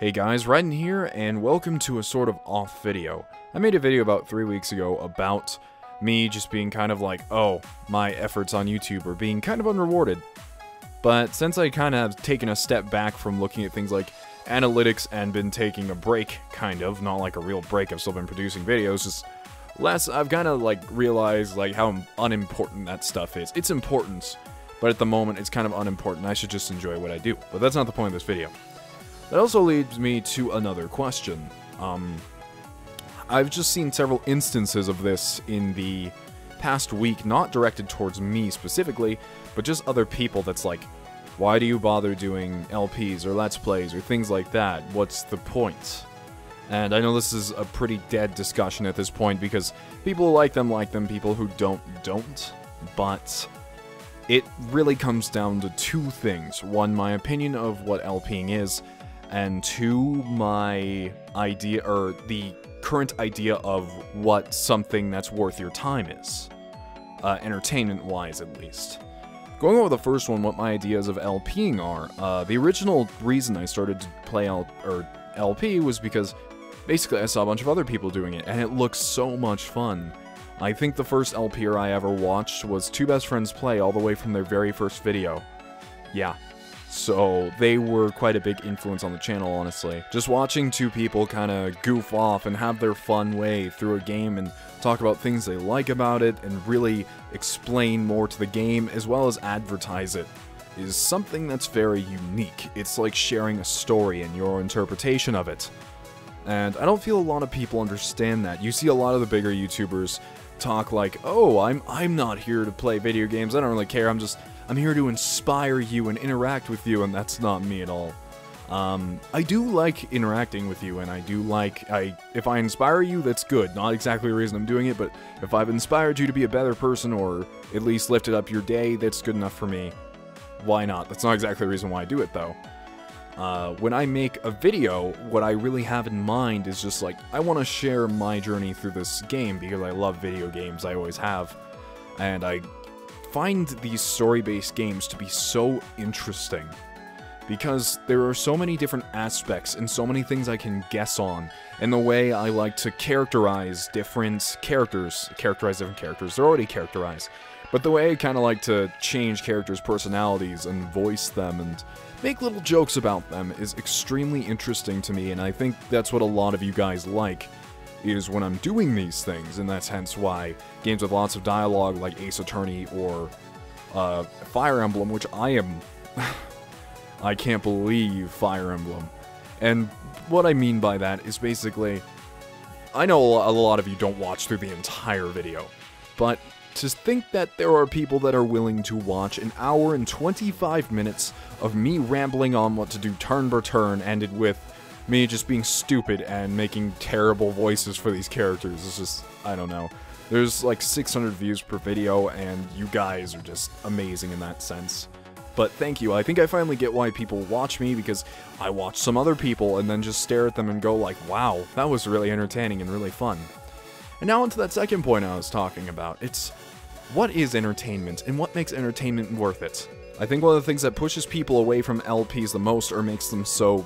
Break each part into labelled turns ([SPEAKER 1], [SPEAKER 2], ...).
[SPEAKER 1] Hey guys, Ryden here, and welcome to a sort of off video. I made a video about 3 weeks ago about me just being kind of like, oh, my efforts on YouTube are being kind of unrewarded. But since I kind of have taken a step back from looking at things like analytics and been taking a break, kind of, not like a real break, I've still been producing videos, just less, I've kind of like realized like how unimportant that stuff is. It's important, but at the moment it's kind of unimportant. I should just enjoy what I do. But that's not the point of this video. That also leads me to another question. I've just seen several instances of this in the past week, not directed towards me specifically, but just other people that's like, why do you bother doing LPs or Let's Plays or things like that? What's the point? And I know this is a pretty dead discussion at this point because people who like them, people who don't, but it really comes down to two things. One, my opinion of what LPing is, and two, my idea, or the current idea of what something that's worth your time is. Entertainment-wise, at least. Going over the first one, what my ideas of LPing are, the original reason I started to play LP was because basically I saw a bunch of other people doing it, and it looks so much fun. I think the first LPer I ever watched was Two Best Friends Play, all the way from their very first video. Yeah. So, they were quite a big influence on the channel, honestly. Just watching two people kind of goof off and have their fun way through a game and talk about things they like about it and really explain more to the game as well as advertise it is something that's very unique. It's like sharing a story and your interpretation of it. And I don't feel a lot of people understand that. You see a lot of the bigger YouTubers talk like, oh, I'm not here to play video games, I don't really care, I'm here to inspire you and interact with you, and that's not me at all. I do like interacting with you, and I do like, if I inspire you, that's good. Not exactly the reason I'm doing it, but if I've inspired you to be a better person, or at least lifted up your day, that's good enough for me. Why not? That's not exactly the reason why I do it, though. When I make a video, what I really have in mind is just like, I want to share my journey through this game, because I love video games, I always have. And I find these story-based games to be so interesting because there are so many different aspects and so many things I can guess on, and the way I like to characterize different characters, they're already characterized, but the way I kind of like to change characters' personalities and voice them and make little jokes about them is extremely interesting to me, and I think that's what a lot of you guys like, is when I'm doing these things, and that's hence why games with lots of dialogue like Ace Attorney or Fire Emblem, which I am... I can't believe Fire Emblem. And what I mean by that is basically, I know a lot of you don't watch through the entire video, but to think that there are people that are willing to watch an hour and 25 minutes of me rambling on what to do turn per turn, ended with me just being stupid and making terrible voices for these characters. It's just, I don't know. There's like 600 views per video, and you guys are just amazing in that sense. But thank you. I think I finally get why people watch me, because I watch some other people and then just stare at them and go like, wow, that was really entertaining and really fun. And now onto that second point I was talking about. It's, what is entertainment, and what makes entertainment worth it? I think one of the things that pushes people away from LPs the most, or makes them so...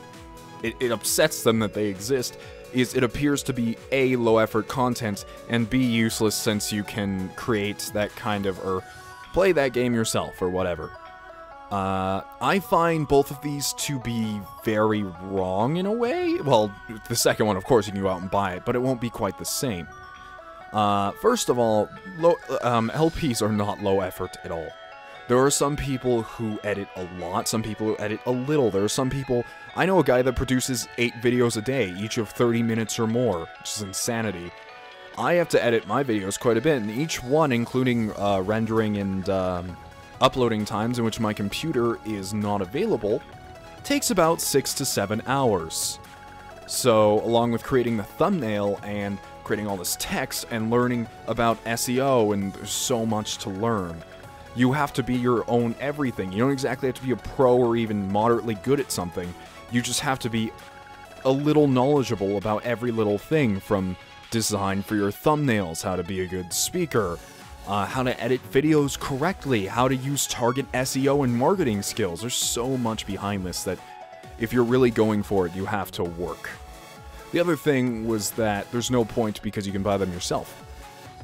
[SPEAKER 1] It upsets them that they exist, is it appears to be A, low-effort content, and B, useless since you can create that kind of, or play that game yourself, or whatever. I find both of these to be very wrong in a way. Well, the second one, of course, you can go out and buy it, but it won't be quite the same. First of all, LPs are not low-effort at all. There are some people who edit a lot, some people who edit a little. There are some people... I know a guy that produces 8 videos a day, each of 30 minutes or more, which is insanity. I have to edit my videos quite a bit, and each one, including rendering and uploading times in which my computer is not available, takes about 6 to 7 hours. So, along with creating the thumbnail and creating all this text and learning about SEO, and there's so much to learn. You have to be your own everything. You don't exactly have to be a pro or even moderately good at something. You just have to be a little knowledgeable about every little thing, from design for your thumbnails, how to be a good speaker, how to edit videos correctly, how to use target SEO and marketing skills. There's so much behind this that if you're really going for it, you have to work. The other thing was that there's no point because you can buy them yourself.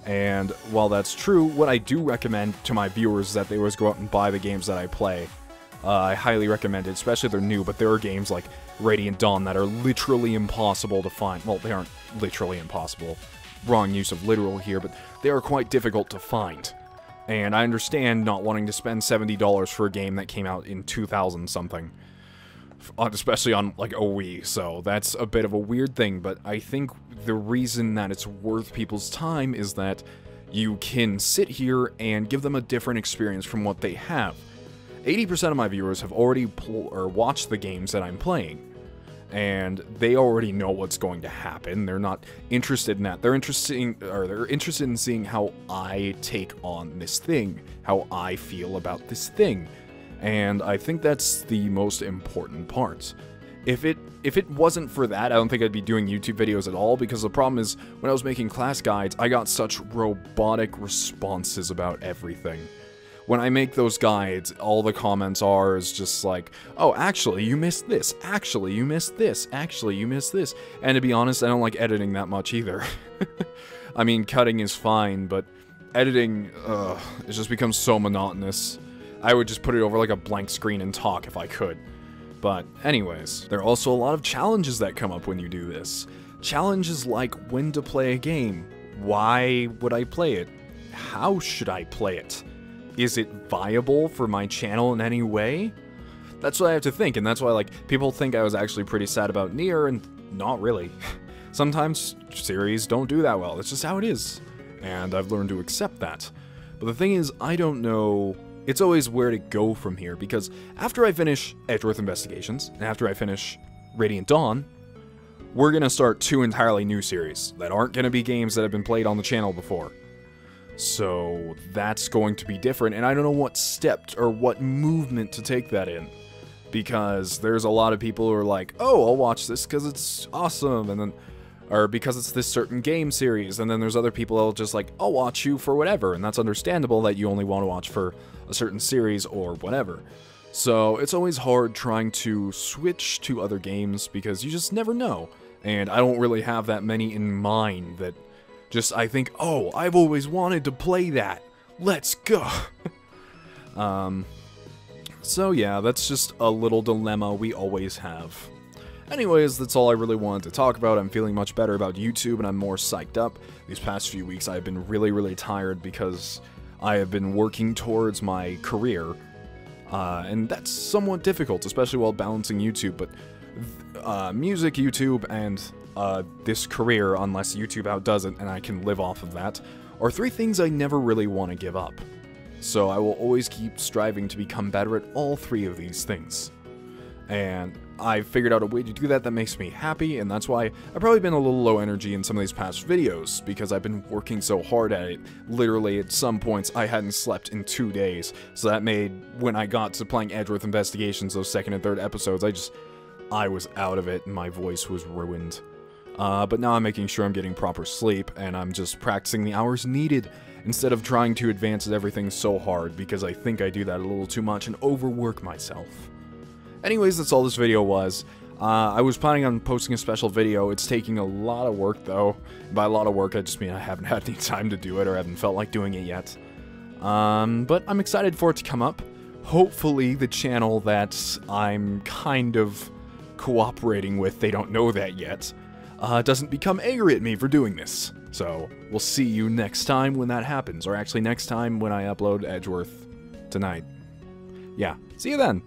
[SPEAKER 1] And while that's true, what I do recommend to my viewers is that they always go out and buy the games that I play. I highly recommend it, especially if they're new, but there are games like Radiant Dawn that are literally impossible to find. Well, they aren't literally impossible. Wrong use of literal here, but they are quite difficult to find. And I understand not wanting to spend $70 for a game that came out in 2000-something. Especially on, like, a Wii, so that's a bit of a weird thing, but I think the reason that it's worth people's time is that you can sit here and give them a different experience from what they have. 80% of my viewers have already watched the games that I'm playing, and they already know what's going to happen. They're not interested in that. They're interested in seeing how I take on this thing, how I feel about this thing. And I think that's the most important part. If it wasn't for that, I don't think I'd be doing YouTube videos at all, because the problem is, when I was making class guides, I got such robotic responses about everything. When I make those guides, all the comments is just like, oh, actually, you missed this. Actually, you missed this. Actually, you missed this. And to be honest, I don't like editing that much either. I mean, cutting is fine, but editing, it just becomes so monotonous. I would just put it over like a blank screen and talk if I could. But anyways, there are also a lot of challenges that come up when you do this. Challenges like when to play a game. Why would I play it? How should I play it? Is it viable for my channel in any way? That's what I have to think, and that's why, like, people think I was actually pretty sad about Nier, and not really. Sometimes series don't do that well. That's just how it is. And I've learned to accept that. But the thing is, I don't know. It's always where to go from here, because after I finish Edgeworth Investigations, and after I finish Radiant Dawn, we're gonna start 2 entirely new series that aren't gonna be games that have been played on the channel before. So that's going to be different, and I don't know what step or what movement to take that in, because there's a lot of people who are like, oh, I'll watch this because it's awesome, and then, or because it's this certain game series, and then there's other people that'll just like, I'll watch you for whatever, and that's understandable that you only want to watch for a certain series or whatever. So it's always hard trying to switch to other games because you just never know, and I don't really have that many in mind that just I think, oh, I've always wanted to play that. Let's go. So yeah, that's just a little dilemma we always have. Anyways, that's all I really wanted to talk about. I'm feeling much better about YouTube, and I'm more psyched up. These past few weeks I've been really tired because I have been working towards my career, and that's somewhat difficult, especially while balancing YouTube, but music, YouTube, and this career, unless YouTube outdoes it and I can live off of that, are 3 things I never really want to give up. So I will always keep striving to become better at all 3 of these things. And I've figured out a way to do that that makes me happy, and that's why I've probably been a little low energy in some of these past videos, because I've been working so hard at it. Literally, at some points, I hadn't slept in 2 days, so that made, when I got to playing Edgeworth Investigations, those 2nd and 3rd episodes, I was out of it, and my voice was ruined. But now I'm making sure I'm getting proper sleep, and I'm just practicing the hours needed, instead of trying to advance at everything so hard, because I think I do that a little too much and overwork myself. Anyways, that's all this video was. I was planning on posting a special video. It's taking a lot of work, though. By a lot of work, I just mean I haven't had any time to do it, or haven't felt like doing it yet. But I'm excited for it to come up. Hopefully, the channel that I'm kind of cooperating with, they don't know that yet, doesn't become angry at me for doing this. So, we'll see you next time when that happens, or actually next time when I upload Edgeworth tonight. Yeah, see you then!